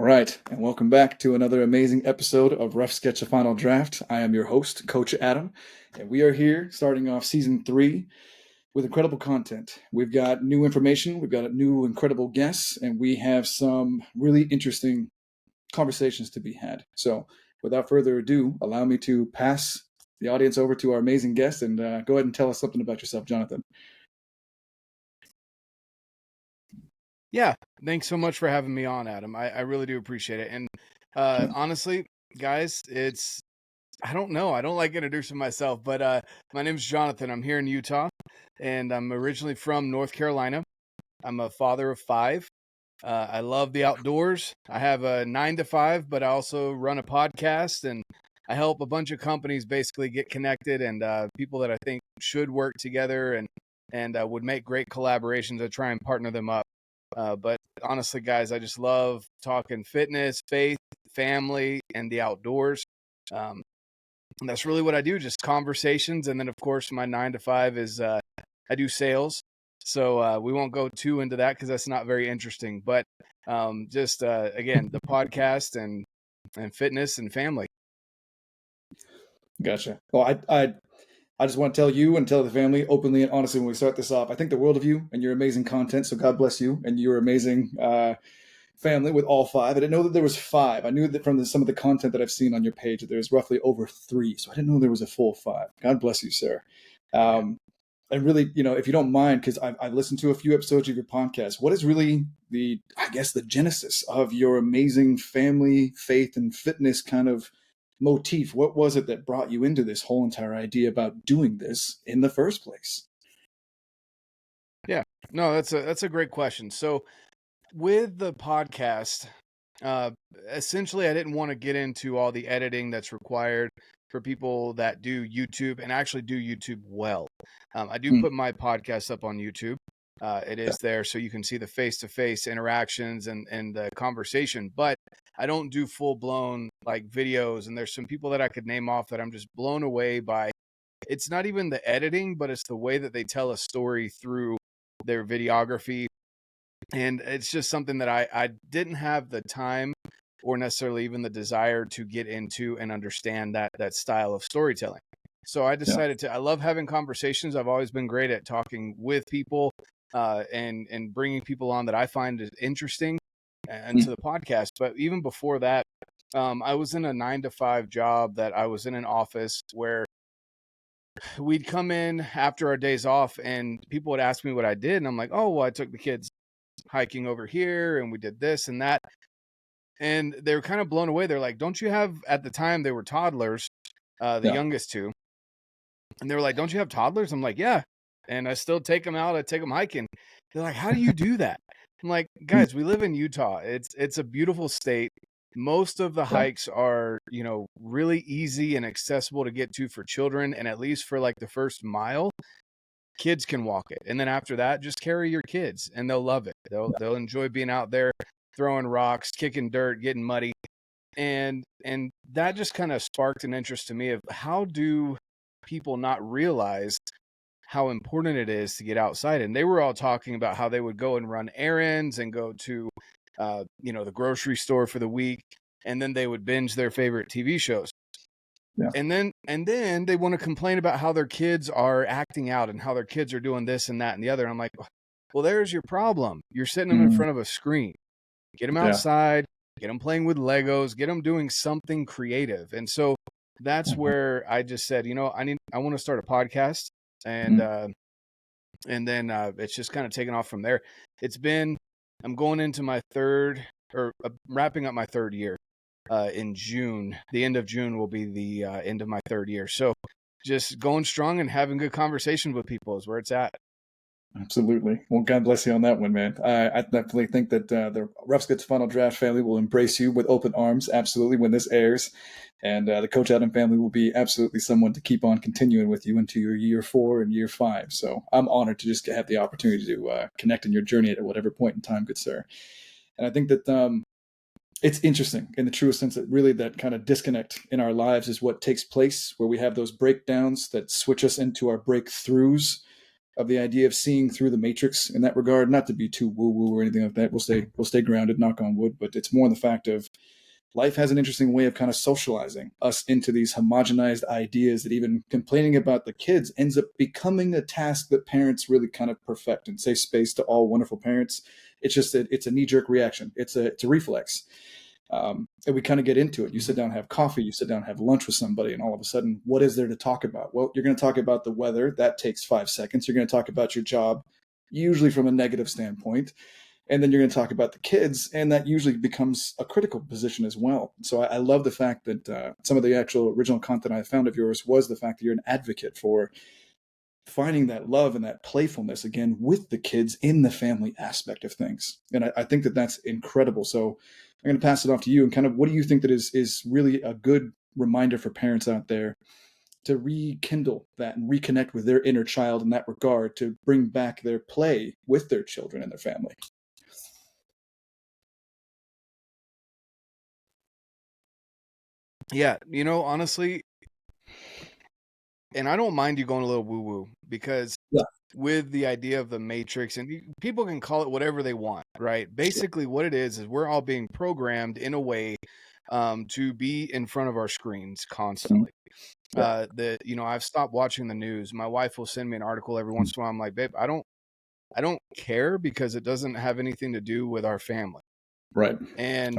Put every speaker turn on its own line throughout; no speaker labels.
right, and welcome back to another amazing episode of Rough Sketch a Final Draft. I am your host, Coach Adam, and we are here starting off season 3 with incredible content. We've got new information, we've got new incredible guests, and we have some really interesting conversations to be had. So, without further ado, allow me to pass the audience over to our amazing guest and go ahead and tell us something about yourself, Johnathan.
Yeah, thanks so much for having me on, Adam. I really do appreciate it. And honestly, guys, I don't know. I don't like introducing myself, but my name's Johnathan. I'm here in Utah, and I'm originally from North Carolina. I'm a father of 5. I love the outdoors. I have a 9 to 5, but I also run a podcast, and I help a bunch of companies basically get connected and people that I think should work together and would make great collaborations. I try and partner them up. But honestly, guys, I just love talking fitness, faith, family, and the outdoors. And that's really what I do, just conversations. And then, of course, my 9 to 5 is I do sales. So we won't go too into that because that's not very interesting. But just, again, the podcast and fitness and family.
Gotcha. Well, I just want to tell you and tell the family openly and honestly when we start this off, I think the world of you and your amazing content. So God bless you and your amazing family with all 5. I didn't know that there was 5. I knew that from some of the content that I've seen on your page that there's roughly over 3. So I didn't know there was a full 5. God bless you, sir. And really, if you don't mind, because I've listened to a few episodes of your podcast, what is really the genesis of your amazing family, faith, and fitness kind of motif? What was it that brought you into this whole entire idea about doing this in the first place?
Yeah, no, that's a great question. So with the podcast, essentially I didn't want to get into all the editing that's required for people that do YouTube and actually do YouTube well. I do put my podcast up on YouTube. It is there so you can see the face-to-face interactions and the conversation, but I don't do full-blown like videos, and there's some people that I could name off that I'm just blown away by. It's not even the editing, but it's the way that they tell a story through their videography. And it's just something that I didn't have the time or necessarily even the desire to get into and understand that style of storytelling. So I decided I love having conversations. I've always been great at talking with people and bringing people on that I find is interesting and to the podcast. But even before that, I was in a 9 to 5 job that I was in an office where we'd come in after our days off and people would ask me what I did. And I'm like, oh, well, I took the kids hiking over here and we did this and that. And they were kind of blown away. They're like, don't you have, at the time they were toddlers, the youngest 2. And they were like, don't you have toddlers? I'm like, yeah. And I still take them out. I take them hiking. They're like, how do you do that? I'm like, guys, we live in Utah. It's a beautiful state. Most of the hikes are, really easy and accessible to get to for children. And at least for like the first mile, kids can walk it. And then after that, just carry your kids and they'll love it. They'll enjoy being out there, throwing rocks, kicking dirt, getting muddy. And that just kind of sparked an interest to me of how do people not realize how important it is to get outside. And they were all talking about how they would go and run errands and go to the grocery store for the week, and then they would binge their favorite TV shows. Yeah. And then they want to complain about how their kids are acting out and how their kids are doing this and that and the other. And I'm like, well, there's your problem. You're sitting them in front of a screen. Get them outside, get them playing with Legos, get them doing something creative. And so that's where I just said, I want to start a podcast. And then it's just kind of taken off from there. I'm going into my wrapping up my 3rd year in June. The end of June will be the end of my 3rd year. So just going strong and having good conversations with people is where it's at.
Absolutely. Well, God bless you on that one, man. I definitely think that the Rough Sketch Final Draft family will embrace you with open arms, absolutely, when this airs. And the Coach Adam family will be absolutely someone to keep on continuing with you into your year 4 and year 5. So I'm honored to just have the opportunity to connect in your journey at whatever point in time, good sir. And I think that it's interesting in the truest sense that really that kind of disconnect in our lives is what takes place, where we have those breakdowns that switch us into our breakthroughs. of the idea of seeing through the matrix in that regard. Not to be too woo woo or anything like that. We'll stay grounded, knock on wood. But it's more the fact of life has an interesting way of kind of socializing us into these homogenized ideas that even complaining about the kids ends up becoming a task that parents really kind of perfect. And safe space to all wonderful parents. It's just that it's a knee jerk reaction. It's a reflex. And we kind of get into it. You sit down, have coffee, you sit down, have lunch with somebody, and all of a sudden, what is there to talk about? Well, you're going to talk about the weather. That takes 5 seconds. You're going to talk about your job, usually from a negative standpoint. And then you're going to talk about the kids, and that usually becomes a critical position as well. So I love the fact that some of the actual original content I found of yours was the fact that you're an advocate for finding that love and that playfulness again with the kids in the family aspect of things. And I think that that's incredible. So I'm going to pass it off to you and kind of what do you think that is really a good reminder for parents out there to rekindle that and reconnect with their inner child in that regard to bring back their play with their children and their family?
Yeah, honestly, and I don't mind you going a little woo woo because
Yeah.
with the idea of the matrix, and people can call it whatever they want, right? Basically, what it is we're all being programmed in a way to be in front of our screens constantly.
Yeah.
I've stopped watching the news. My wife will send me an article every once in a while. I'm like, babe, I don't care because it doesn't have anything to do with our family.
Right.
And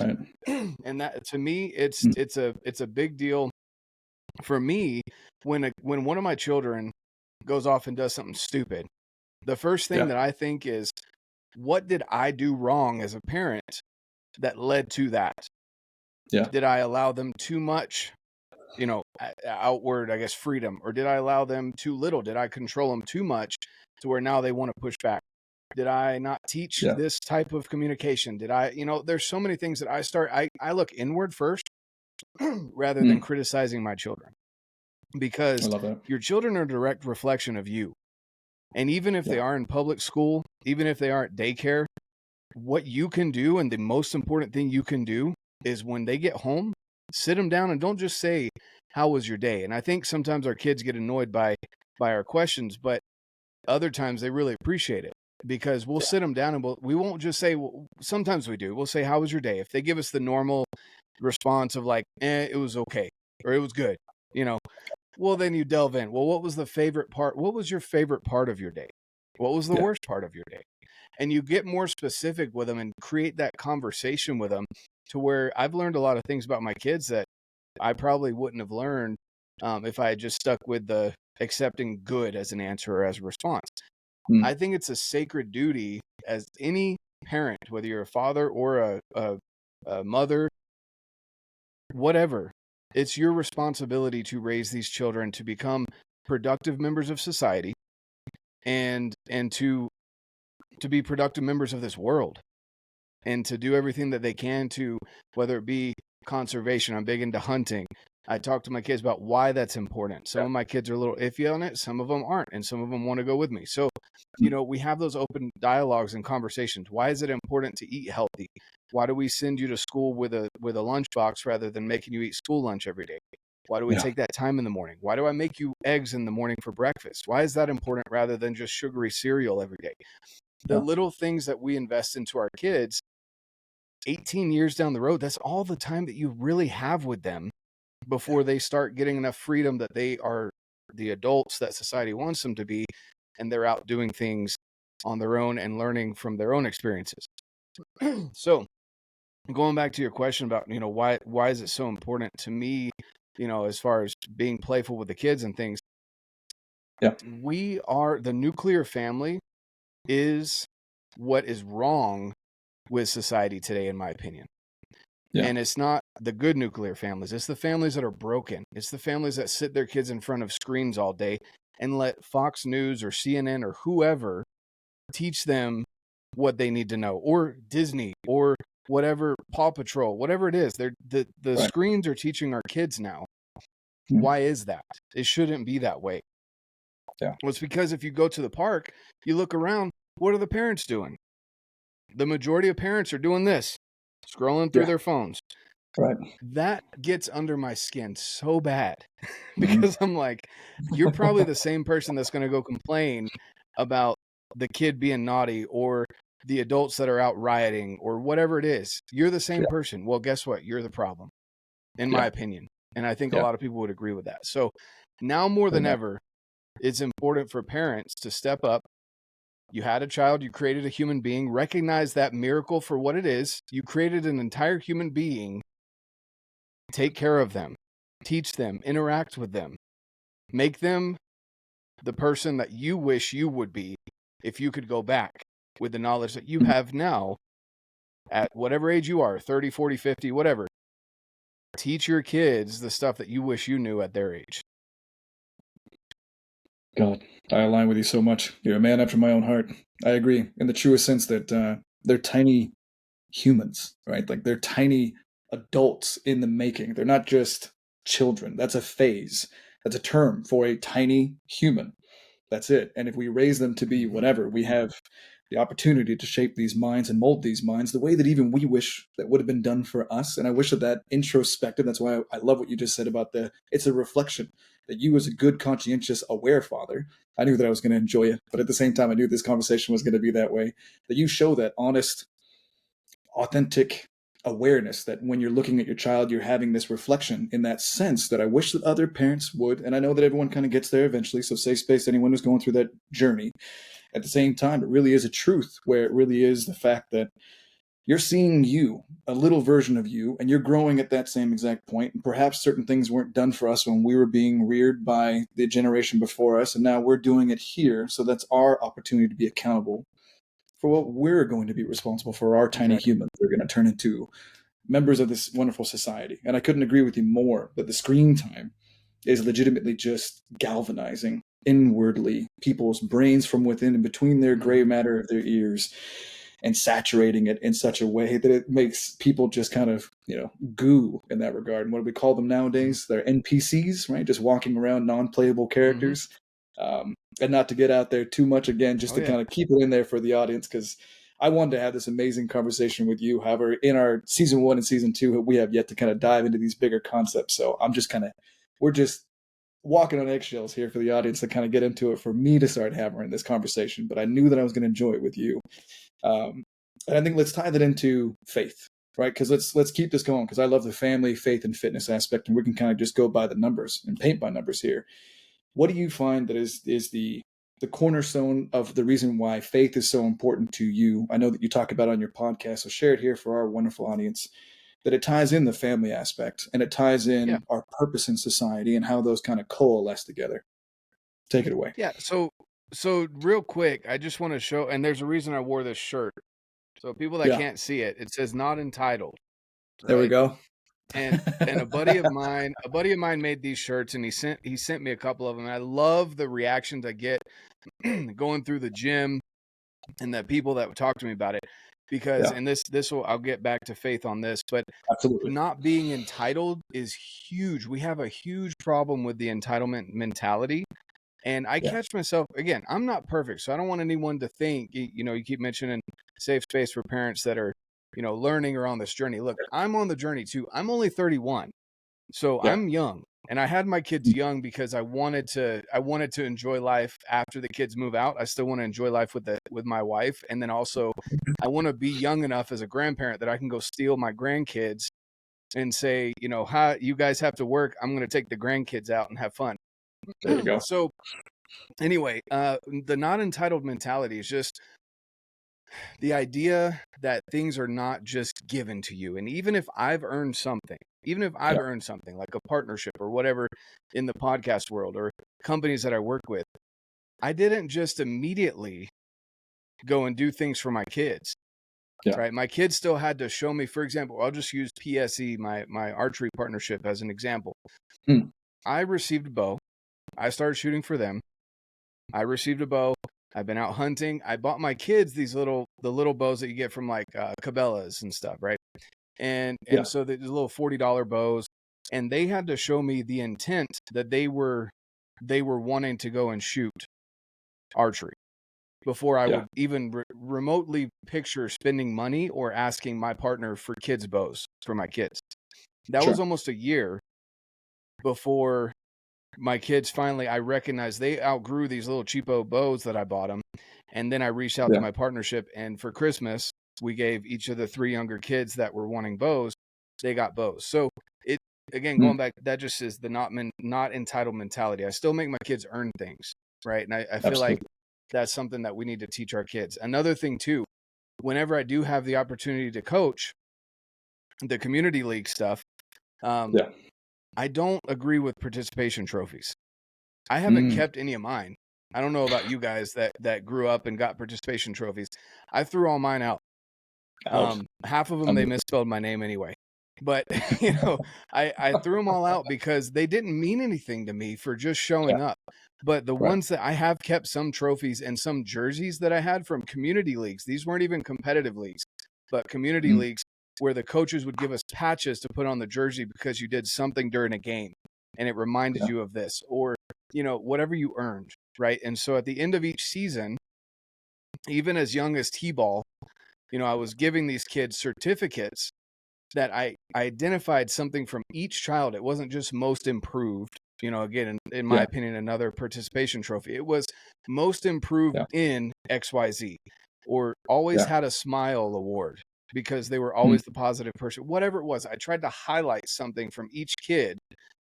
Right.
and that to me, it's
Mm.
it's a big deal for me when one of my children goes off and does something stupid. The first thing
Yeah.
that I think is, what did I do wrong as a parent that led to that?
Yeah.
Did I allow them too much, outward, I guess, freedom? Or did I allow them too little? Did I control them too much to where now they want to push back? Did I not teach
Yeah.
this type of communication? Did I, there's so many things that I look inward first rather than
Mm.
criticizing my children
I
because
love that.
your children are a direct reflection of you. And even if they
Yeah.
are in public school, even if they are at daycare, what you can do, and the most important thing you can do, is when they get home, sit them down and don't just say, "How was your day?" And I think sometimes our kids get annoyed by our questions, but other times they really appreciate it because we'll
Yeah.
sit them down and we won't just say. Sometimes we do. We'll say, "How was your day?" If they give us the normal response of like, "It was okay," or "It was good," you know, well, then you delve in. Well, what was the favorite part? What was your favorite part of your day? What was the
Yeah.
worst part of your day? And you get more specific with them and create that conversation with them to where I've learned a lot of things about my kids that I probably wouldn't have learned if I had just stuck with the accepting good as an answer or as a response.
Mm.
I think it's a sacred duty as any parent, whether you're a father or a mother, whatever, it's your responsibility to raise these children to become productive members of society and to be productive members of this world and to do everything that they can to, whether it be conservation. I'm big into hunting. I talk to my kids about why that's important. Some
Yeah.
of my kids are a little iffy on it, some of them aren't, and some of them want to go with me. So,
Mm.
we have those open dialogues and conversations. Why is it important to eat healthy? Why do we send you to school with a lunchbox rather than making you eat school lunch every day? Why do we
Yeah.
take that time in the morning? Why do I make you eggs in the morning for breakfast? Why is that important rather than just sugary cereal every day? The
Yeah.
little things that we invest into our kids 18 years down the road, that's all the time that you really have with them before they start getting enough freedom that they are the adults that society wants them to be, and they're out doing things on their own and learning from their own experiences. So, going back to your question about, why is it so important to me, as far as being playful with the kids and things,
Yeah.
we are the nuclear family is what is wrong with society today, in my opinion.
Yeah.
And it's not the good nuclear families. It's the families that are broken. It's the families that sit their kids in front of screens all day and let Fox News or CNN or whoever teach them what they need to know, or Disney or whatever, Paw Patrol, whatever it is. The
Right.
screens are teaching our kids now.
Mm.
Why is that? It shouldn't be that way.
Yeah.
Well, it's because if you go to the park, you look around, what are the parents doing? The majority of parents are doing this, scrolling through
Yeah.
their phones.
Right.
That gets under my skin so bad
Mhm.
because I'm like, you're probably the same person that's going to go complain about the kid being naughty or the adults that are out rioting or whatever it is. You're the same
Yeah.
person. Well, guess what? You're the problem, in my
Yeah.
opinion. And I think a
Yeah.
lot of people would agree with that. So now more than
Amen.
ever, it's important for parents to step up. You had a child, you created a human being, recognize that miracle for what it is. You created an entire human being. Take care of them, teach them, interact with them, make them the person that you wish you would be if you could go back with the knowledge that you have now at whatever age you are, 30, 40, 50, whatever. Teach your kids the stuff that you wish you knew at their age.
God, I align with you so much. You're a man after my own heart. I agree in the truest sense that they're tiny humans, right? Like they're tiny adults in the making. They're not just children. That's a phase. That's a term for a tiny human. That's it. And if we raise them to be whatever, we have the opportunity to shape these minds and mold these minds the way that even we wish that would have been done for us. And I wish that introspective, that's why I love what you just said about it's a reflection that you as a good, conscientious, aware father, I knew that I was going to enjoy it. But at the same time, I knew this conversation was going to be that way, that you show that honest, authentic awareness that when you're looking at your child, you're having this reflection in that sense that I wish that other parents would. And I know that everyone kind of gets there eventually. So safe space to anyone who's going through that journey. At the same time, it really is a truth where it really is the fact that you're seeing you, a little version of you, and you're growing at that same exact point. And perhaps certain things weren't done for us when we were being reared by the generation before us. And now we're doing it here. So that's our opportunity to be accountable for what we're going to be responsible for, our tiny
Exactly.
humans. They're going to turn into members of this wonderful society. And I couldn't agree with you more that the screen time is legitimately just galvanizing inwardly people's brains from within and between their gray matter of their ears and saturating it in such a way that it makes people just kind of, goo in that regard. And what do we call them nowadays? They're NPCs, right? Just walking around non-playable characters. And not to get out there too much again, just to kind of keep it in there for the audience, because I wanted to have this amazing conversation with you. However, in our season 1 and season 2, we have yet to kind of dive into these bigger concepts. So we're just walking on eggshells here for the audience to kind of get into it, for me to start hammering this conversation. But I knew that I was going to enjoy it with you. And I think let's tie that into faith, right? Because let's keep this going, because I love the family, faith, and fitness aspect, and we can kind of just go by the numbers and paint by numbers here. What do you find that is the cornerstone of the reason why faith is so important to you? I know that you talk about it on your podcast, so share it here for our wonderful audience, that it ties in the family aspect and it ties in our purpose in society and how those kind of coalesce together. Take it away.
Yeah. So real quick, I just want to show, and there's a reason I wore this shirt. So people that can't see it, it says "not entitled." Right?
There we go.
And a buddy of mine made these shirts, and he sent me a couple of them. And I love the reactions I get going through the gym, and the people that would talk to me about it, because and this will, I'll get back to faith on this, but
Absolutely.
not being entitled is huge. We have a huge problem with the entitlement mentality. And I catch myself, again, I'm not perfect, so I don't want anyone to think, you keep mentioning safe space for parents that are, learning or on this journey. Look, I'm on the journey too. I'm only 31, so I'm young. And I had my kids young because I wanted to enjoy life after the kids move out. I still want to enjoy life with my wife. And then also I want to be young enough as a grandparent that I can go steal my grandkids and say, how you guys have to work. I'm going to take the grandkids out and have fun.
There you go.
So anyway, the not entitled mentality is just the idea that things are not just given to you. And even if I've earned something, like a partnership or whatever in the podcast world or companies that I work with, I didn't just immediately go and do things for my kids. Right. My kids still had to show me, for example, I'll just use PSE, my archery partnership, as an example. I received a bow. I started shooting for them. I received a bow. I've been out hunting. I bought my kids the little bows that you get from like Cabela's and stuff, right? And so the little $40 bows, and they had to show me the intent that they were wanting to go and shoot archery before I would even remotely picture spending money or asking my partner for kids' bows for my kids. That was almost a year before my kids finally, I recognized they outgrew these little cheapo bows that I bought them. And then I reached out to my partnership, and for Christmas, we gave each of the 3 younger kids that were wanting bows, they got bows. So it, again, going back, that just is the not entitled mentality. I still make my kids earn things, right? And I feel like that's something that we need to teach our kids. Another thing too, whenever I do have the opportunity to coach the community league stuff, I don't agree with participation trophies. I haven't kept any of mine. I don't know about you guys that grew up and got participation trophies. I threw all mine out. Half of them, they misspelled my name anyway. But, you know, I threw them all out because they didn't mean anything to me for just showing up. But the ones that I have kept, some trophies and some jerseys that I had from community leagues, these weren't even competitive leagues, but community leagues where the coaches would give us patches to put on the jersey because you did something during a game and it reminded you of this, or, you know, whatever you earned, right? And so at the end of each season, even as young as T-ball, you know, I was giving these kids certificates that I identified something from each child. It wasn't just most improved, you know, again, in my opinion, another participation trophy. It was most improved in XYZ, or always had a smile award because they were always the positive person, whatever it was. I tried to highlight something from each kid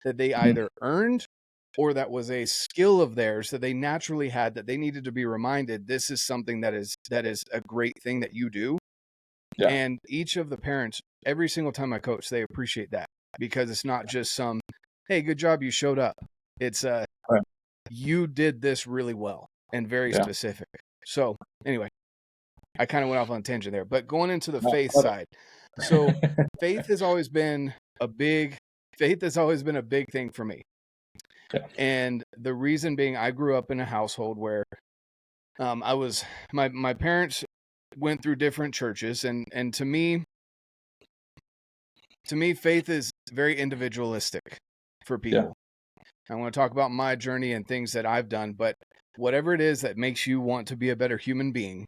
that they either earned or that was a skill of theirs that they naturally had, that they needed to be reminded, this is something that is a great thing that you do. And each of the parents, every single time I coach, they appreciate that, because it's not just some, hey, good job, you showed up. It's you did this really well and very specific. So anyway, I kind of went off on a tangent there, but going into the faith side. So faith has always been a big thing for me. And the reason being, I grew up in a household where my parents went through different churches, and to me, faith is very individualistic for people. I want to talk about my journey and things that I've done, but whatever it is that makes you want to be a better human being,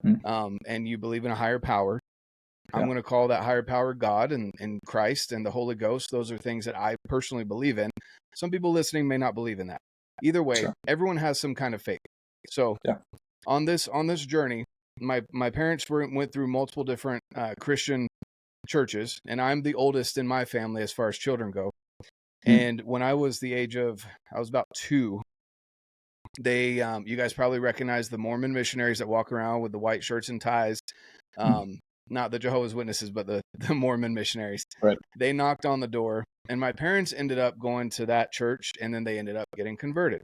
and you believe in a higher power, I'm going to call that higher power God and Christ and the Holy Ghost. Those are things that I personally believe in. Some people listening may not believe in that. Either way, everyone has some kind of faith. So on this journey, my parents went through multiple different Christian churches, and I'm the oldest in my family as far as children go. And when I was about 2, they, you guys probably recognize the Mormon missionaries that walk around with the white shirts and ties. Not the Jehovah's Witnesses, but the Mormon missionaries. Right. They knocked on the door, and my parents ended up going to that church, and then they ended up getting converted.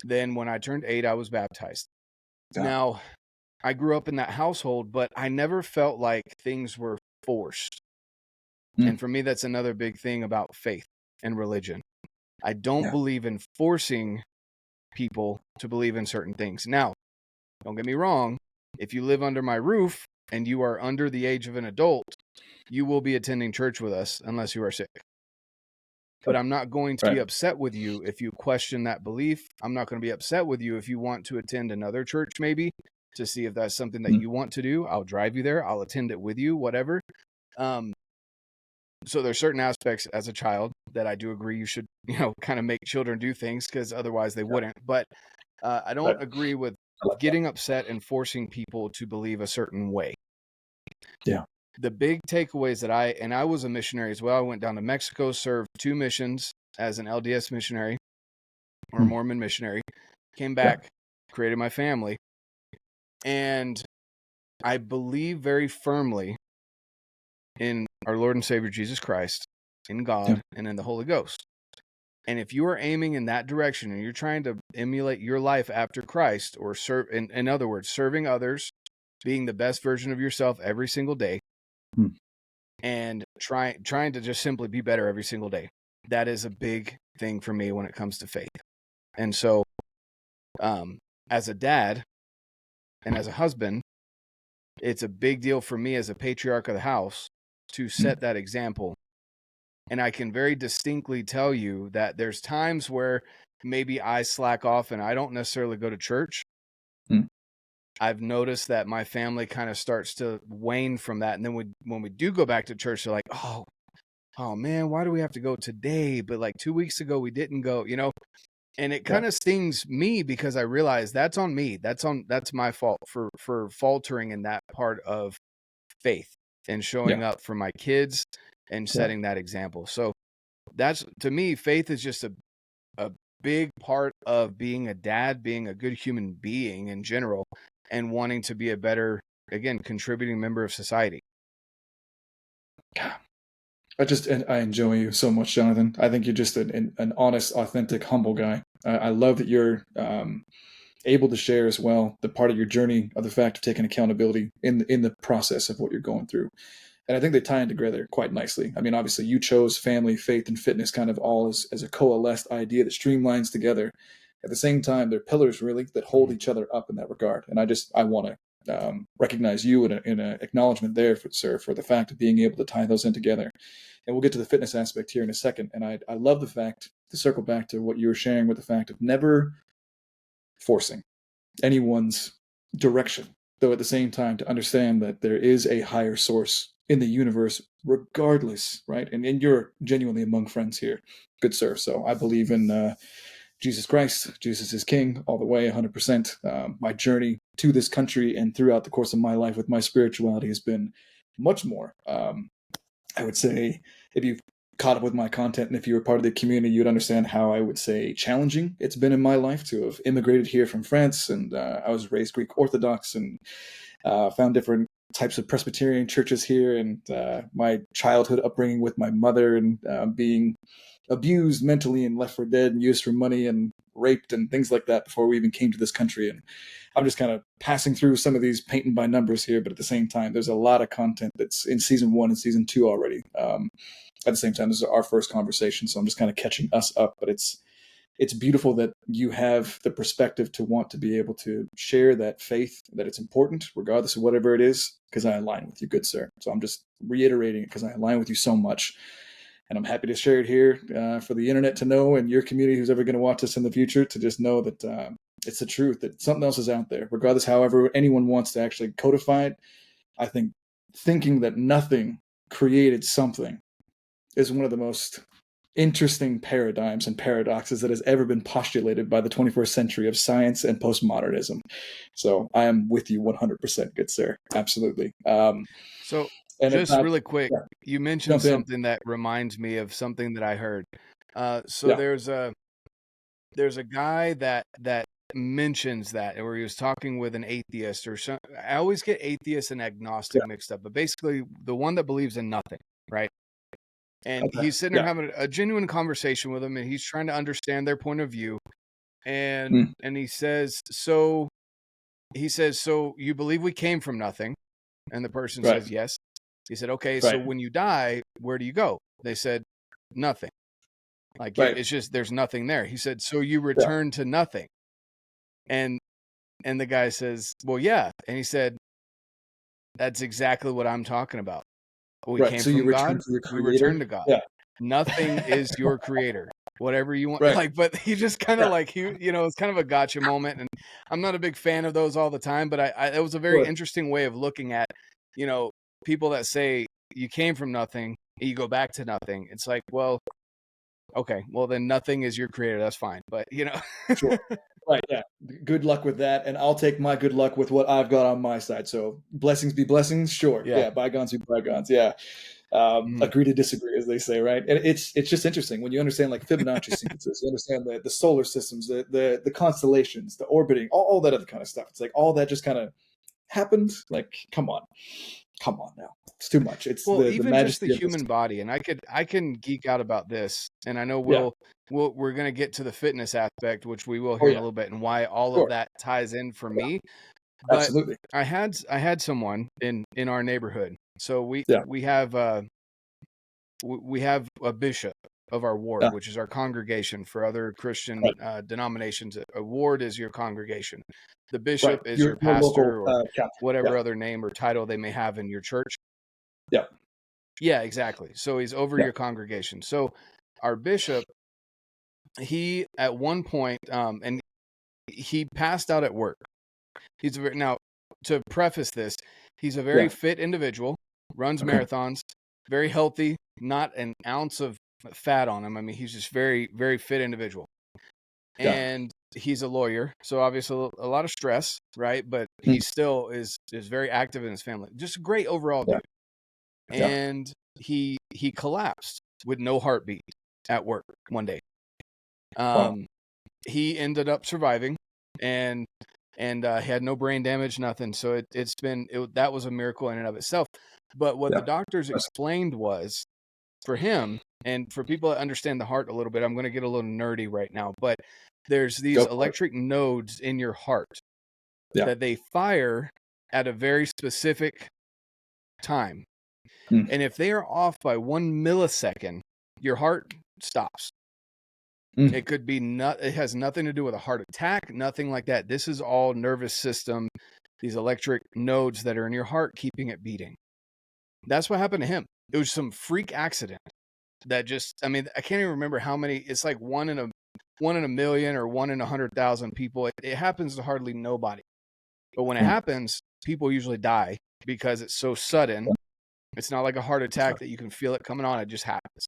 Then when I turned 8, I was baptized. Now, I grew up in that household, but I never felt like things were forced. And for me, that's another big thing about faith and religion. I don't believe in forcing people to believe in certain things. Now, don't get me wrong. If you live under my roof and you are under the age of an adult, you will be attending church with us unless you are sick. But I'm not going to be upset with you if you question that belief. I'm not going to be upset with you if you want to attend another church, maybe, to see if that's something that you want to do. I'll drive you there. I'll attend it with you, whatever. So there's certain aspects as a child that I do agree you should, you know, kind of make children do things, because otherwise they wouldn't. But I don't agree with getting upset and forcing people to believe a certain way. The big takeaways that I was a missionary as well. I went down to Mexico, served 2 missions as an LDS missionary or Mormon missionary, came back, created my family. And I believe very firmly in our Lord and Savior Jesus Christ, in God, and in the Holy Ghost. And if you are aiming in that direction and you're trying to emulate your life after Christ, or serve, in other words, serving others, being the best version of yourself every single day, and trying to just simply be better every single day, that is a big thing for me when it comes to faith. And so, as a dad and as a husband, it's a big deal for me as a patriarch of the house to set that example. And I can very distinctly tell you that there's times where maybe I slack off and I don't necessarily go to church. I've noticed that my family kind of starts to wane from that. And then when we do go back to church, they're like, oh man, why do we have to go today? But like 2 weeks ago, we didn't go, you know? And it kind of stings me because I realize that's on me. That's my fault for faltering in that part of faith and showing up for my kids and setting that example. So that's, to me, faith is just a big part of being a dad, being a good human being in general, and wanting to be a better, again, contributing member of society.
I enjoy you so much, Johnathan. I think you're just an honest, authentic, humble guy. I love that you're able to share as well the part of your journey of the fact of taking accountability in the process of what you're going through. And I think they tie in together quite nicely. I mean, obviously, you chose family, faith, and fitness kind of all as a coalesced idea that streamlines together. At the same time, they're pillars really that hold each other up in that regard. And I want to recognize you in a acknowledgement there, sir, for the fact of being able to tie those in together. And we'll get to the fitness aspect here in a second. And I love the fact, to circle back to what you were sharing with the fact of never forcing anyone's direction, though at the same time to understand that there is a higher source in the universe regardless, right? And you're genuinely among friends here, good sir. So I believe in Jesus Christ. Jesus is king all the way, 100%. My journey to this country and throughout the course of my life with my spirituality has been much more, I would say, if you've caught up with my content and if you were part of the community, you'd understand how I would say challenging it's been in my life to have immigrated here from France. And I was raised Greek Orthodox and found different types of Presbyterian churches here. And my childhood upbringing with my mother and being abused mentally and left for dead and used for money and raped and things like that before we even came to this country. And I'm just kind of passing through some of these painting by numbers here, but at the same time, there's a lot of content that's in season 1 and season 2 already. At the same time, this is our first conversation, so I'm just kind of catching us up. But it's beautiful that you have the perspective to want to be able to share that faith, that it's important, regardless of whatever it is, because I align with you, good sir. So I'm just reiterating it because I align with you so much. And I'm happy to share it here for the internet to know, and your community who's ever going to watch this in the future to just know that it's the truth, that something else is out there, regardless however anyone wants to actually codify it. I think thinking that nothing created something is one of the most interesting paradigms and paradoxes that has ever been postulated by the 21st century of science and postmodernism. So I am with you 100%, good sir. Absolutely.
So
And
just really quick,
yeah,
you mentioned
jump in.
something that reminds me of something that I heard. So
Yeah,
there's a guy that mentions that, where he was talking with an atheist or some. I always get atheist and agnostic
yeah.
mixed up, but basically the one that believes in nothing, right? And
Okay.
he's sitting there
Yeah.
having a genuine conversation with them, and he's trying to understand their point of view. And
Mm,
he says, so you believe we came from nothing? And the person
right.
says yes. He said, okay, so
Right.
when you die, where do you go? They said nothing. Like
Right.
it's just there's nothing there. He said, so you
Yeah.
return to nothing. And the guy says, well, yeah. And he said, that's exactly what I'm talking about. We
Right.
came
So you
from
return
God,
to your
we return
creator.
to God.
Yeah.
Nothing is your creator. Whatever you want.
Right.
Like, but he just kind of
Yeah.
like it's kind of a gotcha moment. And I'm not a big fan of those all the time, but it was a very
Sure.
interesting way of looking at, people that say you came from nothing, you go back to nothing. It's like, well, okay, well then nothing is your creator. That's fine. But
Sure. Right. Yeah. Good luck with that. And I'll take my good luck with what I've got on my side. So blessings be blessings. Sure.
yeah.
Yeah. Bygones be bygones. Yeah.
Mhm.
Agree to disagree, as they say, right? And it's just interesting when you understand like Fibonacci sequences, you understand the solar systems, the constellations, the orbiting, all that other kind of stuff. It's like all that just kind of happened. Like, come on now, it's too much. It's
Well,
the
even just the
majesty of this.
human body, and I can geek out about this, and I know
Yeah.
we're gonna get to the fitness aspect, which we will
Oh
here in a
yeah.
little bit, and why all of
Sure.
that ties in for
Yeah.
me. But
Absolutely.
I had someone in our neighborhood. So
Yeah.
we have a bishop of our ward,
Yeah.
which is our congregation. For other Christian
Right.
denominations, a ward is your congregation. The
Right.
bishop is
Your
your
local
pastor or
chapter. Yeah.
whatever other name or title they may have in your church.
Yeah.
Yeah, exactly. So he's over
Yeah.
your congregation. So our bishop, he at one point, and he passed out at work. Now, to preface this, he's a very
Yeah.
fit individual, runs
Okay.
marathons, very healthy, not an ounce of fat on him. I mean, he's just very, very fit individual. and he's a lawyer, so obviously a lot of stress, right? But he still is very active in his family. Just a great overall dude. And he collapsed with no heartbeat at work one day. He ended up surviving, and had no brain damage, nothing. So that was a miracle in and of itself. But what the doctors explained was, for him, and for people that understand the heart a little bit, I'm going to get a little nerdy right now, but there's these electric nodes in your heart that they fire at a very specific time. And if they are off by 1 millisecond, your heart stops. It could be it has nothing to do with a heart attack, nothing like that. This is all nervous system, these electric nodes that are in your heart keeping it beating. That's what happened to him. It was some freak accident that I can't even remember how many. It's like one in a million or 1 in 100,000 people. It happens to hardly nobody. But when it happens, people usually die because it's so sudden. It's not like a heart attack that you can feel it coming on. It just happens.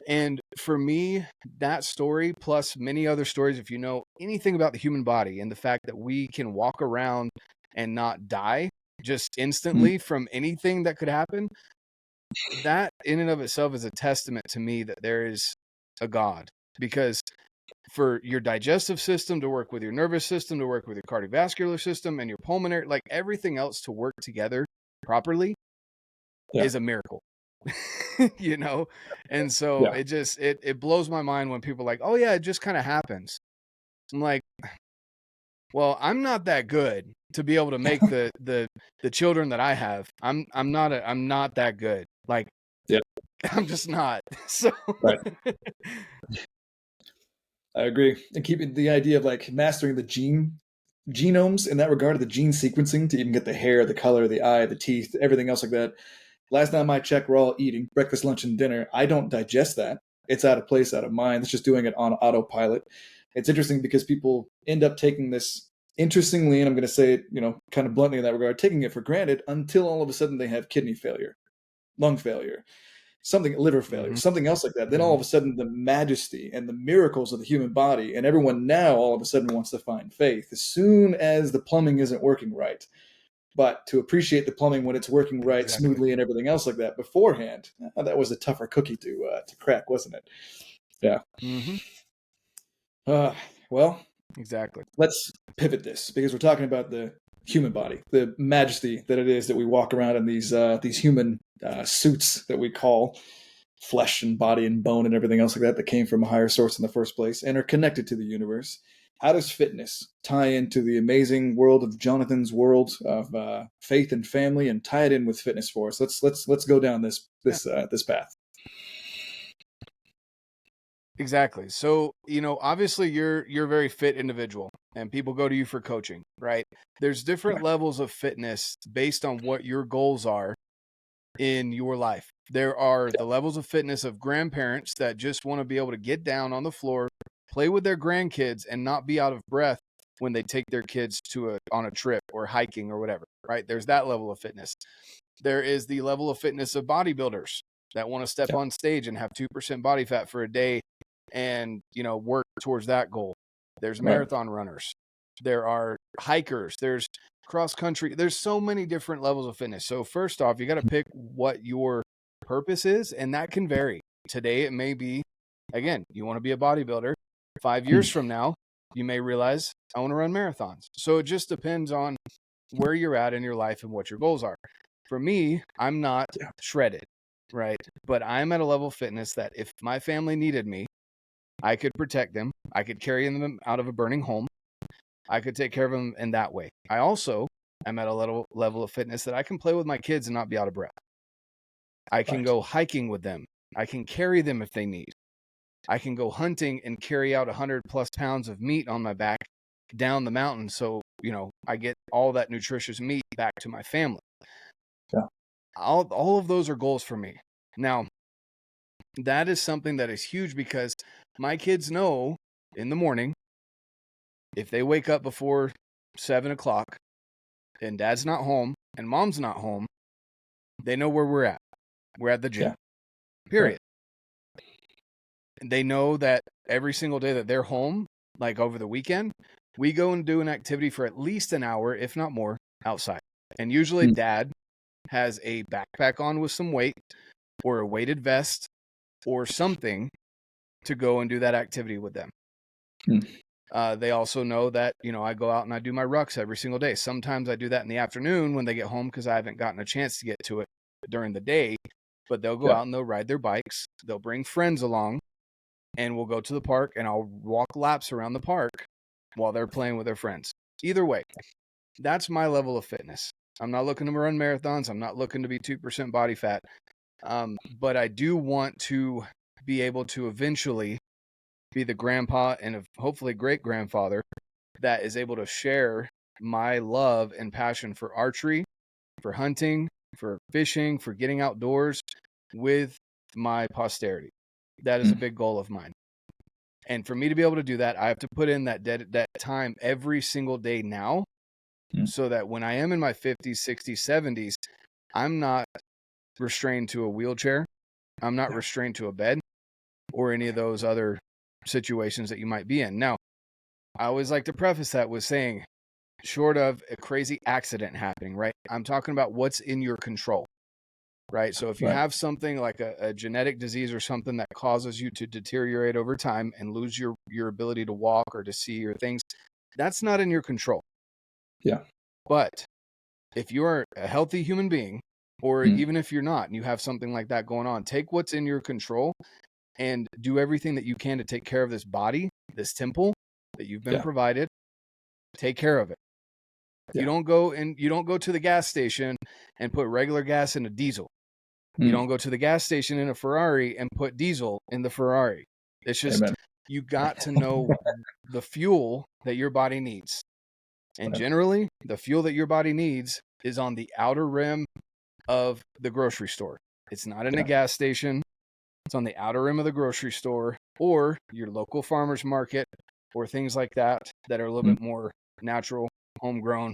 And for me, that story, plus many other stories, if you know anything about the human body and the fact that we can walk around and not die just instantly from anything that could happen, that in and of itself is a testament to me that there is a God. Because for your digestive system to work with your nervous system, to work with your cardiovascular system and your pulmonary, like everything else to work together properly is a miracle. You know? And so it blows my mind when people are like, oh yeah, it just kind of happens. I'm like, well, I'm not that good to be able to make the children that I have. I'm not that good. Like, I'm just not. So
I agree. And keeping the idea of like mastering the genomes in that regard, of the gene sequencing to even get the hair, the color, the eye, the teeth, everything else like that. Last time I checked, we're all eating breakfast, lunch, and dinner. I don't digest that. It's out of place, out of mind. It's just doing it on autopilot. It's interesting because people end up taking this interestingly, and I'm going to say it, kind of bluntly in that regard, taking it for granted until all of a sudden they have kidney failure, lung failure, liver failure, something else like that. Then all of a sudden the majesty and the miracles of the human body, and everyone now all of a sudden wants to find faith as soon as the plumbing isn't working right. But to appreciate the plumbing when it's working right, smoothly, and everything else like that beforehand, that was a tougher cookie to crack, wasn't it? Yeah. Well,
exactly.
Let's pivot this because we're talking about the human body, the majesty that it is that we walk around in these human suits that we call flesh and body and bone and everything else like that came from a higher source in the first place and are connected to the universe. How does fitness tie into the amazing world of Johnathan's world of faith and family, and tie it in with fitness for us? Let's go down this path.
Exactly. So, obviously you're a very fit individual and people go to you for coaching, right? There's different levels of fitness based on what your goals are in your life. There are the levels of fitness of grandparents that just want to be able to get down on the floor, play with their grandkids, and not be out of breath when they take their kids on a trip or hiking or whatever, right? There's that level of fitness. There is the level of fitness of bodybuilders that want to step on stage and have 2% body fat for a day and, work towards that goal. There's marathon runners. There are hikers. There's cross country. There's so many different levels of fitness. So first off, you got to pick what your purpose is, and that can vary. Today, it may be, again, you want to be a bodybuilder. 5 years from now, you may realize I want to run marathons. So it just depends on where you're at in your life and what your goals are. For me, I'm not shredded, right? But I'm at a level of fitness that if my family needed me, I could protect them. I could carry them out of a burning home. I could take care of them in that way. I also am at a level of fitness that I can play with my kids and not be out of breath. I can go hiking with them. I can carry them if they need. I can go hunting and carry out 100+ pounds of meat on my back down the mountain. So, I get all that nutritious meat back to my family.
Yeah.
All of those are goals for me. Now, that is something that is huge because my kids know in the morning, if they wake up before 7 o'clock and dad's not home and mom's not home, they know where we're at. We're at the gym. Period. And they know that every single day that they're home, like over the weekend, we go and do an activity for at least an hour, if not more, outside. And usually
Mm.
dad has a backpack on with some weight or a weighted vest or something to go and do that activity with them. They also know that, I go out and I do my rucks every single day. Sometimes I do that in the afternoon when they get home because I haven't gotten a chance to get to it during the day. But they'll go out and they'll ride their bikes. They'll bring friends along and we'll go to the park and I'll walk laps around the park while they're playing with their friends. Either way, that's my level of fitness. I'm not looking to run marathons. I'm not looking to be 2% body fat. But I do want to be able to eventually be the grandpa and hopefully great grandfather that is able to share my love and passion for archery, for hunting, for fishing, for getting outdoors with my posterity. That is a big goal of mine. And for me to be able to do that, I have to put in that time every single day now so that when I am in my 50s, 60s, 70s, I'm not restrained to a wheelchair. I'm not restrained to a bed or any of those other situations that you might be in. Now, I always like to preface that with saying, short of a crazy accident happening, right? I'm talking about what's in your control, right? So if you have something like a genetic disease or something that causes you to deteriorate over time and lose your ability to walk or to see or things, that's not in your control.
Yeah.
But if you're a healthy human being, or even if you're not and you have something like that going on, take what's in your control and do everything that you can to take care of this body, this temple that you've been provided. Take care of it. You don't go to the gas station and put regular gas in a diesel. You don't go to the gas station in a Ferrari and put diesel in the Ferrari. It's just, you got to know the fuel that your body needs. And generally, the fuel that your body needs is on the outer rim of the grocery store. It's not in a gas station. It's on the outer rim of the grocery store or your local farmer's market or things like that that are a little bit more natural, homegrown,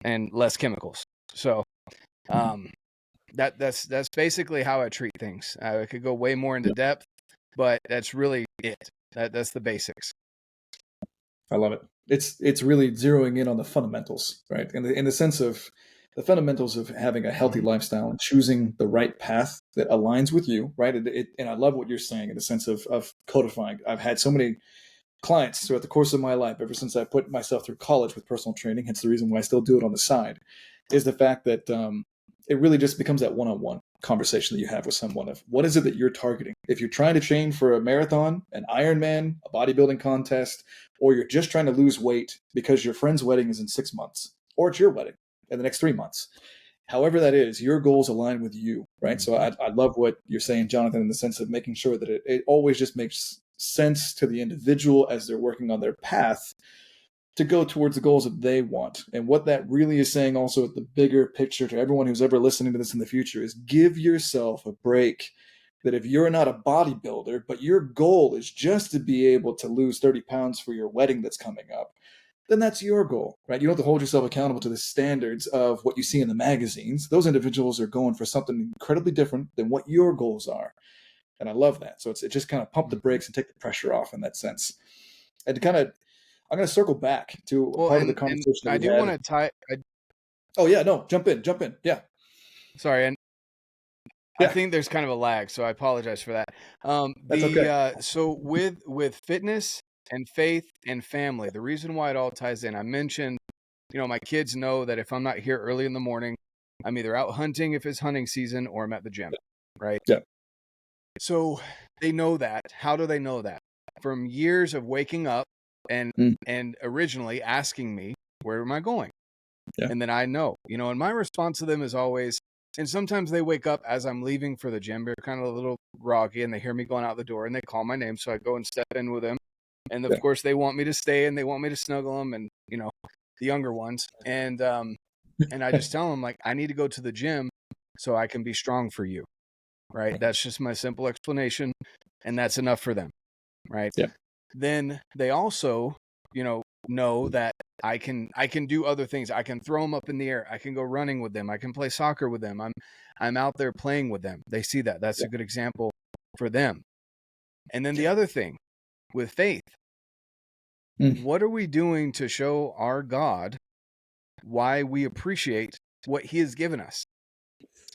and less chemicals. So that's basically how I treat things. I could go way more into depth, but that's really it. That's the basics.
I love it. It's really zeroing in on the fundamentals, right? In the sense of the fundamentals of having a healthy lifestyle and choosing the right path that aligns with you, right? And I love what you're saying in the sense of codifying. I've had so many clients throughout the course of my life, ever since I put myself through college with personal training, hence the reason why I still do it on the side, is the fact that it really just becomes that one-on-one conversation that you have with someone of what is it that you're targeting. If you're trying to train for a marathon, an Ironman, a bodybuilding contest, or you're just trying to lose weight because your friend's wedding is in 6 months, or it's your wedding in the next 3 months, however that is, your goals align with you, right? So I love what you're saying, Johnathan, in the sense of making sure that it always just makes sense to the individual as they're working on their path to go towards the goals that they want. And what that really is saying also at the bigger picture to everyone who's ever listening to this in the future is give yourself a break. That if you're not a bodybuilder, but your goal is just to be able to lose 30 pounds for your wedding that's coming up, then that's your goal, right? You don't have to hold yourself accountable to the standards of what you see in the magazines. Those individuals are going for something incredibly different than what your goals are. And I love that. So it just kind of pump the brakes and take the pressure off in that sense. And to kind of, I'm going to circle back to part of the conversation that
I
we
do
had.
want to tie.
Oh yeah, no, jump in. Yeah.
Sorry, and I think there's kind of a lag, so I apologize for that.
That's okay.
So with fitness and faith and family, the reason why it all ties in, I mentioned, my kids know that if I'm not here early in the morning, I'm either out hunting if it's hunting season or I'm at the gym, right?
Yeah.
So they know that. How do they know that? From years of waking up and originally asking me, where am I going?
Yeah.
And then I know, and my response to them is always, and sometimes they wake up as I'm leaving for the gym. They're kind of a little groggy and they hear me going out the door and they call my name. So I go and step in with them. And of course they want me to stay and they want me to snuggle them and, the younger ones. And I just tell them, like, I need to go to the gym so I can be strong for you. Right. That's just my simple explanation. And that's enough for them. Right.
Yeah.
Then they also, know that I can do other things. I can throw them up in the air. I can go running with them. I can play soccer with them. I'm out there playing with them. They see that. That's a good example for them. And then the other thing with faith,
Mm.
What are we doing to show our God why we appreciate what he has given us?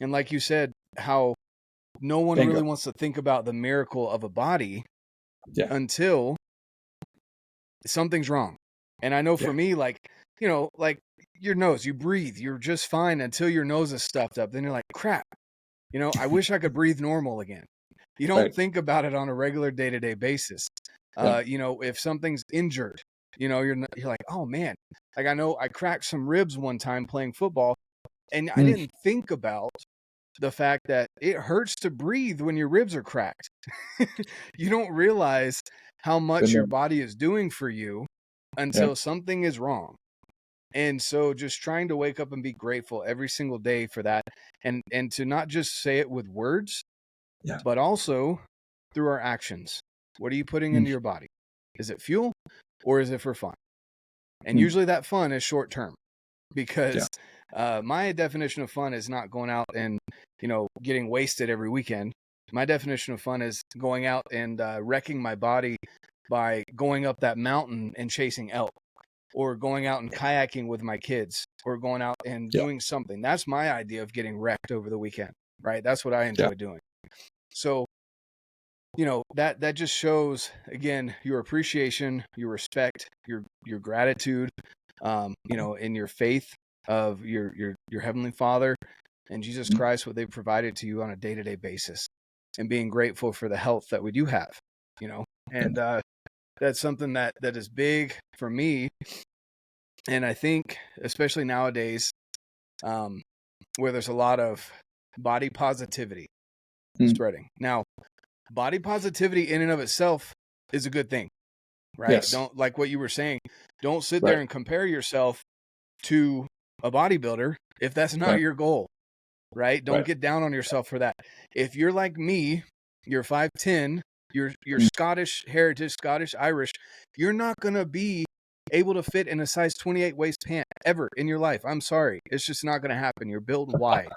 And like you said, how no one
Bingo.
really wants to think about the miracle of a body
Yeah.
until something's wrong. And I know for
Yeah.
me, like, like your nose, you breathe, you're just fine until your nose is stuffed up. Then you're like, crap, I wish I could breathe normal again. You don't
Right.
think about it on a regular day-to-day basis.
Yeah.
If something's injured, you're like, oh man, like I know I cracked some ribs one time playing football, and I
Mm.
didn't think about the fact that it hurts to breathe when your ribs are cracked. You don't realize how
Been
much your
there.
body is doing for you
Yeah.
until something is wrong. And so just trying to wake up and be grateful every single day for that, and to not just say it with words,
Yeah.
but also through our actions. What are you putting
Mm.
into your body? Is it fuel or is it for fun? And
Mm.
usually that fun is short term,
Yeah.
because my definition of fun is not going out and getting wasted every weekend. My definition of fun is going out and wrecking my body by going up that mountain and chasing elk, or going out and kayaking with my kids, or going out and
Yeah.
doing something. That's my idea of getting wrecked over the weekend, right? That's what I
Yeah.
enjoy doing. So, that just shows, again, your appreciation, your respect, your gratitude, in your faith of your Heavenly Father and Jesus
Mm.
Christ, what they've provided to you on a day-to-day basis, and being grateful for the health that we do have,
Yeah.
and that's something that is big for me. And I think, especially nowadays, um, where there's a lot of body positivity
Mm.
spreading. Now, body positivity in and of itself is a good thing, right?
Yes.
Don't, like what you were saying, don't sit there
Right.
and compare yourself to a bodybuilder if that's not
Right.
your goal, right? Don't
Right.
get down on yourself for that. If you're like me, you're 5'10", you're
Mm.
Scottish heritage, Scottish Irish, you're not going to be able to fit in a size 28 waist pant ever in your life. I'm sorry. It's just not going to happen. You're built wide,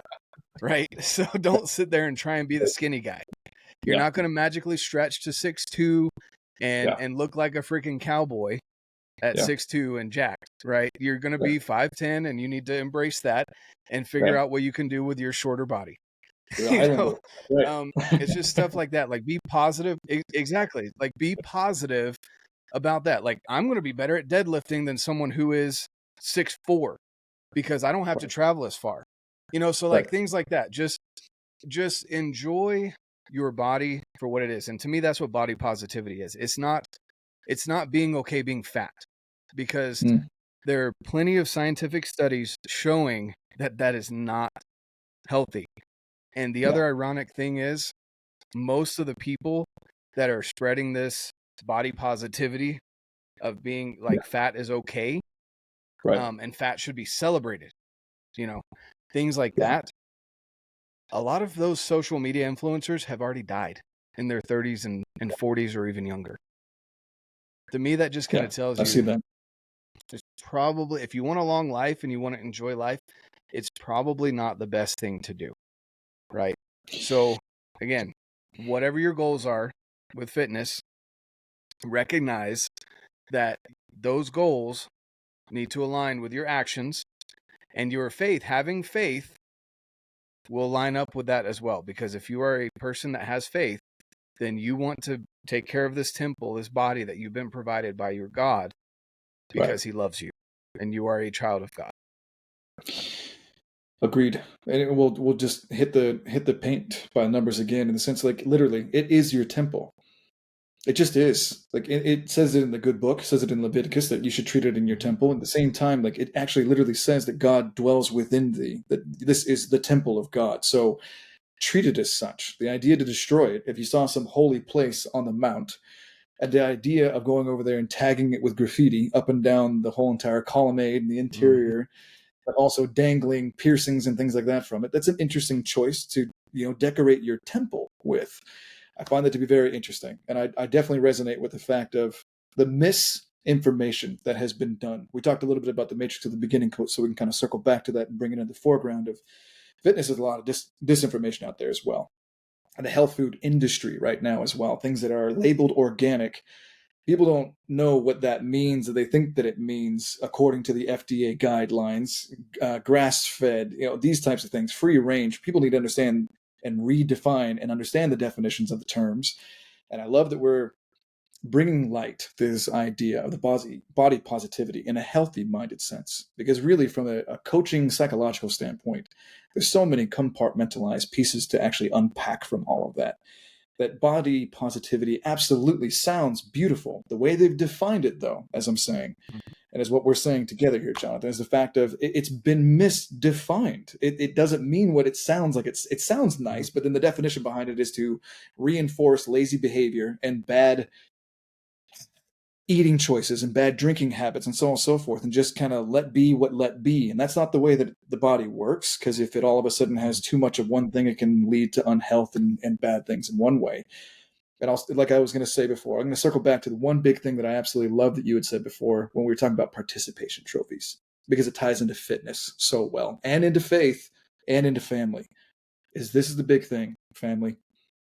right? So don't sit there and try and be the skinny guy. You're
Yeah.
not going to magically stretch to 6'2" and
Yeah.
look like a freaking cowboy at
Yeah.
6'2" and jacked, right? You're going to
Right.
be 5'10", and you need to embrace that and figure
Right.
out what you can do with your shorter body.
You're a
you
Highlander.
know,
Right.
it's just stuff like that. Like, be positive. Exactly. Like, be positive about that. Like, I'm going to be better at deadlifting than someone who is 6'4", because I don't have to travel as far. So like
Right.
things like that. Just enjoy your body for what it is. And to me, that's what body positivity is. It's not being okay being fat, because
Mm.
there are plenty of scientific studies showing that that is not healthy. And the
Yeah.
other ironic thing is, most of the people that are spreading this body positivity of being
Yeah.
like fat is okay,
Right.
and fat should be celebrated, you know, things like
Yeah.
that. A lot of those social media influencers have already died in their 30s and 40s or even younger. To me, that just kind
Yeah.
of tells
I see
you
that.
it's probably, if you want a long life and you want to enjoy life, it's probably not the best thing to do, right? So, again, whatever your goals are with fitness, recognize that those goals need to align with your actions, and your faith. Having faith will line up with that as well, because if you are a person that has faith, then you want to take care of this temple, this body that you've been provided by your God,
Right.
because he loves you and you are a child of God.
Agreed. And we'll just hit the paint by numbers again, in the sense, like, literally, it is your temple. It just is. Like, it says it in the good book, says it in Leviticus, that you should treat it in your
Mhm.
temple. At the same time, like, it actually literally says that God dwells within thee, that this is the temple of God. So treat it as such. The idea to destroy it, if you saw some holy place on the mount, and the idea of going over there and tagging it with graffiti up and down the whole entire colonnade and the
Mhm.
interior, but also dangling piercings and things like that from it, that's an interesting choice to, decorate your temple with. I find that to be very interesting. And I definitely resonate with the fact of the misinformation that has been done. We talked a little bit about the Matrix at the beginning, so we can kind of circle back to that and bring it in the foreground of fitness. Is a lot of disinformation out there as well. And the health food industry right now as well. Things that are labeled organic people don't know what that means. They think that it means, according to the FDA guidelines, grass-fed, these types of things, free range. People need to understand and redefine and understand the definitions of the terms. And I love that we're bringing light to this idea of the body positivity in a healthy minded sense. Because really, from a coaching psychological standpoint, there's so many compartmentalized pieces to actually unpack from all of that. That body positivity absolutely sounds beautiful. The way they've defined it, though, as I'm saying, and as what we're saying together here, Johnathan, is the fact of it's been misdefined. It doesn't mean what it sounds like. It sounds nice, but then the definition behind it is to reinforce lazy behavior and bad eating choices and bad drinking habits and so on and so forth, and just kind of let be what let be. And that's not the way that the body works, because if it all of a sudden has too much of one thing, it can lead to unhealth and bad things in one way. And also, like I was going to say before, I'm going to circle back to the one big thing that I absolutely love that you had said before when we were talking about participation trophies, because it ties into fitness so well, and into faith, and into family. This is the big thing, family.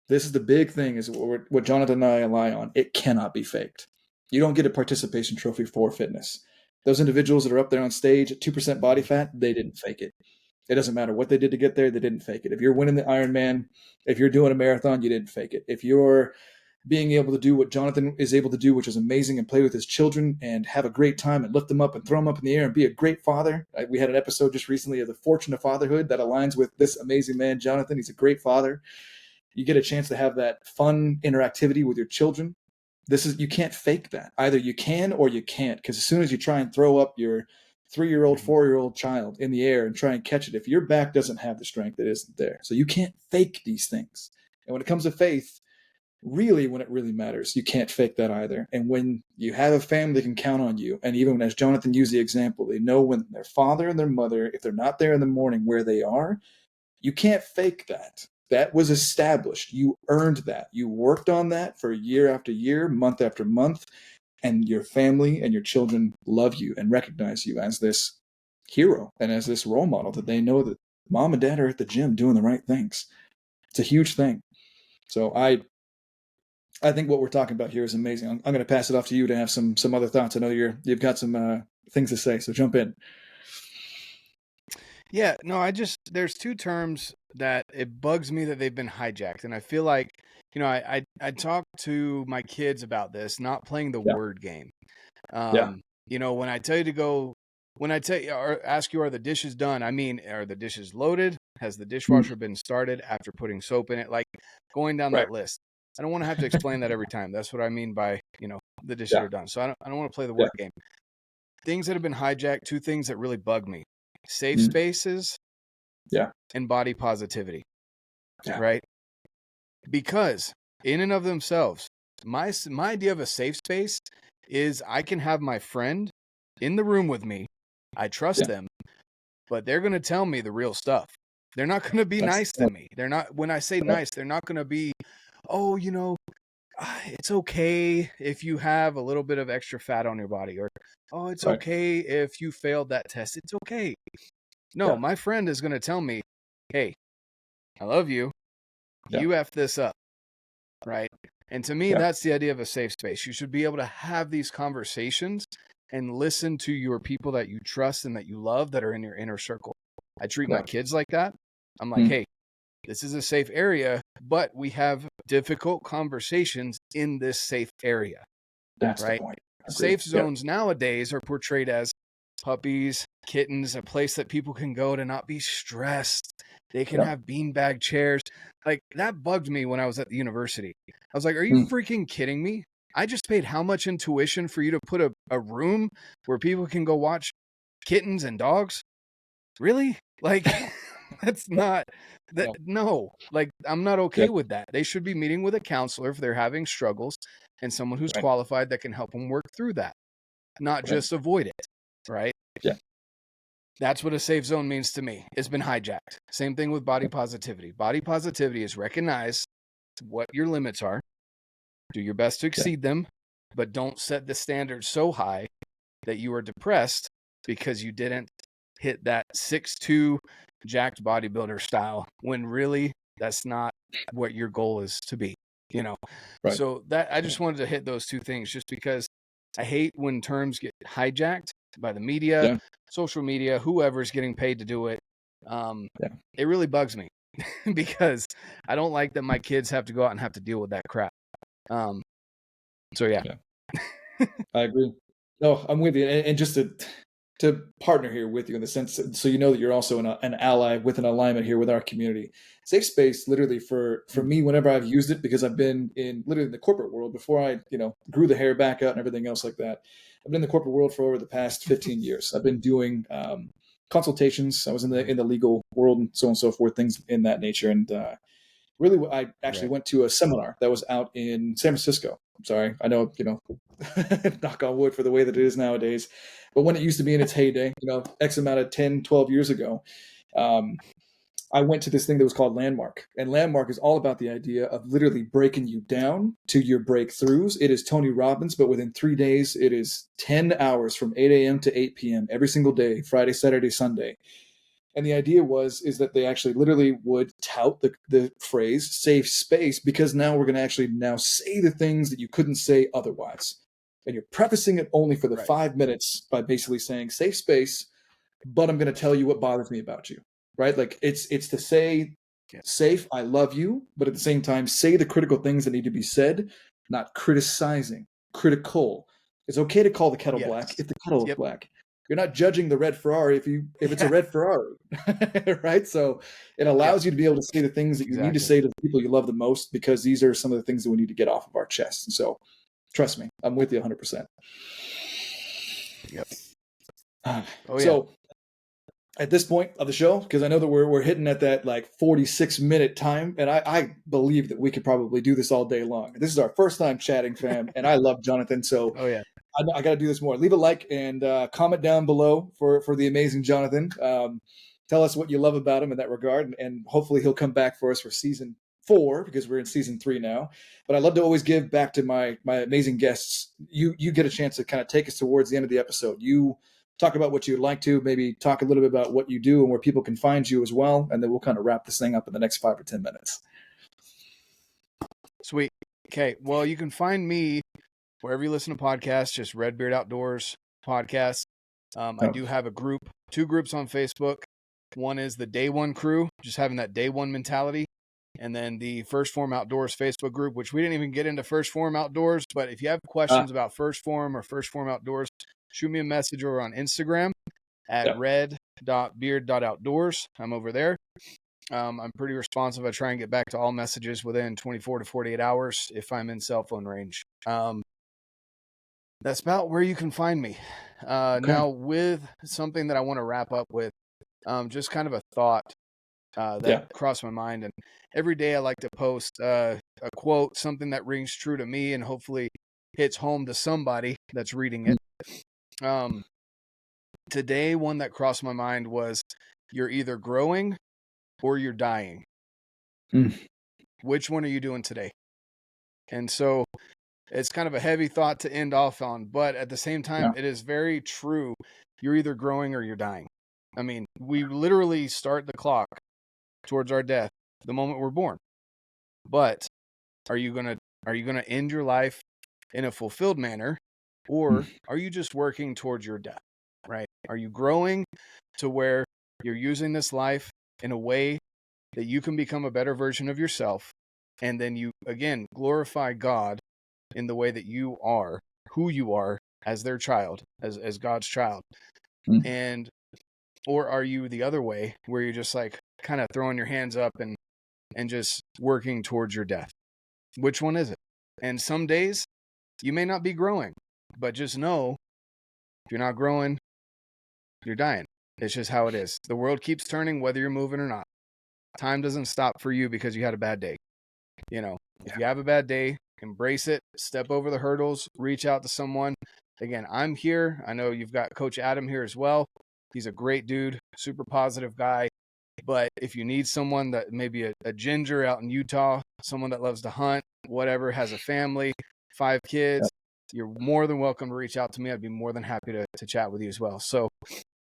This is the big thing, is what Johnathan and I rely on. It cannot be faked. You don't get a participation trophy for fitness. Those individuals that are up there on stage at 2% body fat, they didn't fake it. It doesn't matter what they did to get there, they didn't fake it. If you're winning the Ironman, if you're doing a marathon, you didn't fake it. If you're being able to do what Johnathan is able to do, which is amazing, and play with his children and have a great time and lift them up and throw them up in the air and be a great father. We had an episode just recently of the Fortune of Fatherhood that aligns with this amazing man, Johnathan. He's a great father. You get a chance to have that fun interactivity with your children. You can't fake that. Either you can or you can't, because as soon as you try and throw up your 3-year-old, 4-year-old child in the air and try and catch it, if your back doesn't have the strength, it isn't there. So you can't fake these things. And when it comes to faith, really, when it really matters, you can't fake that either. And when you have a family that can count on you, and even as Johnathan used the example, they know when their father and their mother, if they're not there in the morning, where they are, you can't fake that. That was established. You earned that. You worked on that for year after year, month after month, and your family and your children love you and recognize you as this hero and as this role model, that they know that mom and dad are at the gym doing the right things. It's a huge thing. So I think what we're talking about here is amazing. I'm going to pass it off to you to have some other thoughts. I know you've got some things to say, so jump in.
Yeah, no, there's two terms that it bugs me that they've been hijacked. And I feel like, I talk to my kids about this, not playing the word game.
Yeah.
When I tell you to go, when I tell you or ask you, are the dishes done? I mean, are the dishes loaded? Has the dishwasher been started after putting soap in it? Like going down
Right.
that list. I don't want to have to explain that every time. That's what I mean by, the dishes
Yeah.
are done. So I don't want to play the
Yeah.
word game. Things that have been hijacked, two things that really bug me: safe
Mm.
spaces
Yeah.
and body positivity,
Yeah.
right? Because in and of themselves, my idea of a safe space is I can have my friend in the room with me. I trust
Yeah.
them, but they're going to tell me the real stuff. They're not going to be nice to me. They're not, when I say nice, they're not going to be, oh, it's okay if you have a little bit of extra fat on your body, or, oh, it's
Right.
okay if you failed that test. It's okay. No, my friend is going to tell me, hey, I love you. You F this up, right? And to me, that's the idea of a safe space. You should be able to have these conversations and listen to your people that you trust and that you love that are in your inner circle. I treat my kids like that. I'm like, hey, this is a safe area, but we have difficult conversations in this safe area.
That's
right?
the point.
Safe zones nowadays are portrayed as puppies, kittens, a place that people can go to not be stressed. They can have beanbag chairs. Like, that bugged me when I was at the university. I was like, are you freaking kidding me? I just paid how much in tuition for you to put a room where people can go watch kittens and dogs? Really? Like, that's not that. No, like, I'm not okay with that. They should be meeting with a counselor if they're having struggles, and someone who's qualified that can help them work through that, not just avoid it. Right?
Yeah.
That's what a safe zone means to me. It's been hijacked. Same thing with body positivity. Body positivity is recognize what your limits are, do your best to exceed them, but don't set the standard so high that you are depressed because you didn't hit that 6'2" jacked bodybuilder style, when really that's not what your goal is to be. you know.
Right.
So that I just wanted to hit those two things just because I hate when terms get hijacked by the media,
Yeah.
social media, whoever's getting paid to do it.
Yeah.
It really bugs me because I don't like that my kids have to go out and have to deal with that crap. So yeah.
Yeah. I agree. No, I'm with you, and just to partner here with you in the sense, so you know that you're also an ally with an alignment here with our community. Safe space, literally for me, whenever I've used it, because I've been in literally in the corporate world before I grew the hair back out and everything else like that. I've been in the corporate world for over the past 15 years. I've been doing consultations. I was in the legal world and so on and so forth, things in that nature, and really, I actually
Right.
went to a seminar that was out in San Francisco. I'm sorry, I know, knock on wood for the way that it is nowadays. But when it used to be in its heyday, X amount of 10, 12 years ago, um, I went to this thing that was called Landmark. And Landmark is all about the idea of literally breaking you down to your breakthroughs. It is Tony Robbins, but within 3 days, it is 10 hours from 8 a.m. to 8 p.m. every single day, Friday, Saturday, Sunday. And the idea is that they actually literally would tout the phrase safe space, because now we're going to actually now say the things that you couldn't say otherwise. And you're prefacing it only for the
Right.
5 minutes by basically saying safe space, but I'm going to tell you what bothers me about you, right? Like it's to say
Yeah.
safe, I love you, but at the same time, say the critical things that need to be said, not criticizing, critical. It's okay to call the kettle
Yes.
black if the kettle is
Yep.
black. You're not judging the red Ferrari if it's a
Yeah.
red Ferrari, right? So it
Yep.
allows you to be able to say the things that you need to
Exactly.
say to the people you love the most, because these are some of the things that we need to get off of our chest. And so trust me, I'm with you 100%.
Yep. Oh yeah.
So at this point of the show, because I know that we're hitting at that like 46-minute time, and I believe that we could probably do this all day long. This is our first time chatting, fam, and I love Johnathan, so
Oh yeah.
I got to do this more. Leave a like and comment down below for the amazing Johnathan. Tell us what you love about him in that regard, and hopefully he'll come back for us for season 4, because we're in season 3 now. But I love to always give back to my amazing guests. You get a chance to kind of take us towards the end of the episode. You talk about what you'd like to, maybe talk a little bit about what you do and where people can find you as well, and then we'll kind of wrap this thing up in the next 5 or 10 minutes.
Sweet. Okay. Well, you can find me wherever you listen to podcasts, just Redbeard Outdoors podcast. I do have a group, 2 groups on Facebook. One is the Day One crew, just having that day one mentality. And then the First Form Outdoors Facebook group, which we didn't even get into First Form Outdoors. But if you have questions about First Form or First Form Outdoors, shoot me a message over on Instagram at red.beard.outdoors. I'm over there. I'm pretty responsive. I try and get back to all messages within 24 to 48 hours if I'm in cell phone range. That's about where you can find me. Now, with something that I want to wrap up with, just kind of a thought that crossed my mind. And every day I like to post a quote, something that rings true to me and hopefully hits home to somebody that's reading it. Today, one that crossed my mind was, you're either growing or you're dying. Which one are you doing today? And so it's kind of a heavy thought to end off on, but at the same time, it is very true. You're either growing or you're dying. I mean, we literally start the clock towards our death the moment we're born. But are you gonna end your life in a fulfilled manner, or are you just working towards your death? Right? Are you growing to where you're using this life in a way that you can become a better version of yourself, and then you again glorify God in the way that you are, who you are as their child, as God's child? And or are you the other way, where you're just like kind of throwing your hands up and just working towards your death? Which one is it? And some days you may not be growing, but just know, if you're not growing, you're dying. It's just how it is. The world keeps turning whether you're moving or not. Time doesn't stop for you because you had a bad day. If you have a bad day, embrace it, step over the hurdles, reach out to someone. Again, I'm here. I know you've got Coach Adam here as well. He's a great dude, super positive guy. But if you need someone that maybe a ginger out in Utah, someone that loves to hunt, whatever, has a family, 5 kids, you're more than welcome to reach out to me. I'd be more than happy to chat with you as well. So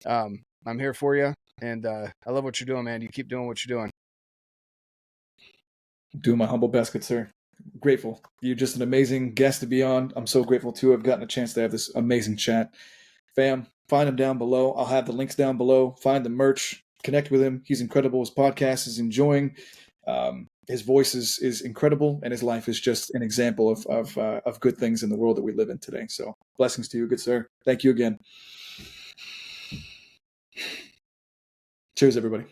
I'm here for you. And I love what you're doing, man. You keep doing what you're doing.
Doing my humble best, good sir. Grateful. You're just an amazing guest to be on. I'm so grateful to have gotten a chance to have this amazing chat. Fam, find him down below. I'll have the links down below. Find the merch. Connect with him. He's incredible. His podcast is enjoying. His voice is incredible, and his life is just an example of good things in the world that we live in today. So blessings to you, good sir. Thank you again. Cheers, everybody.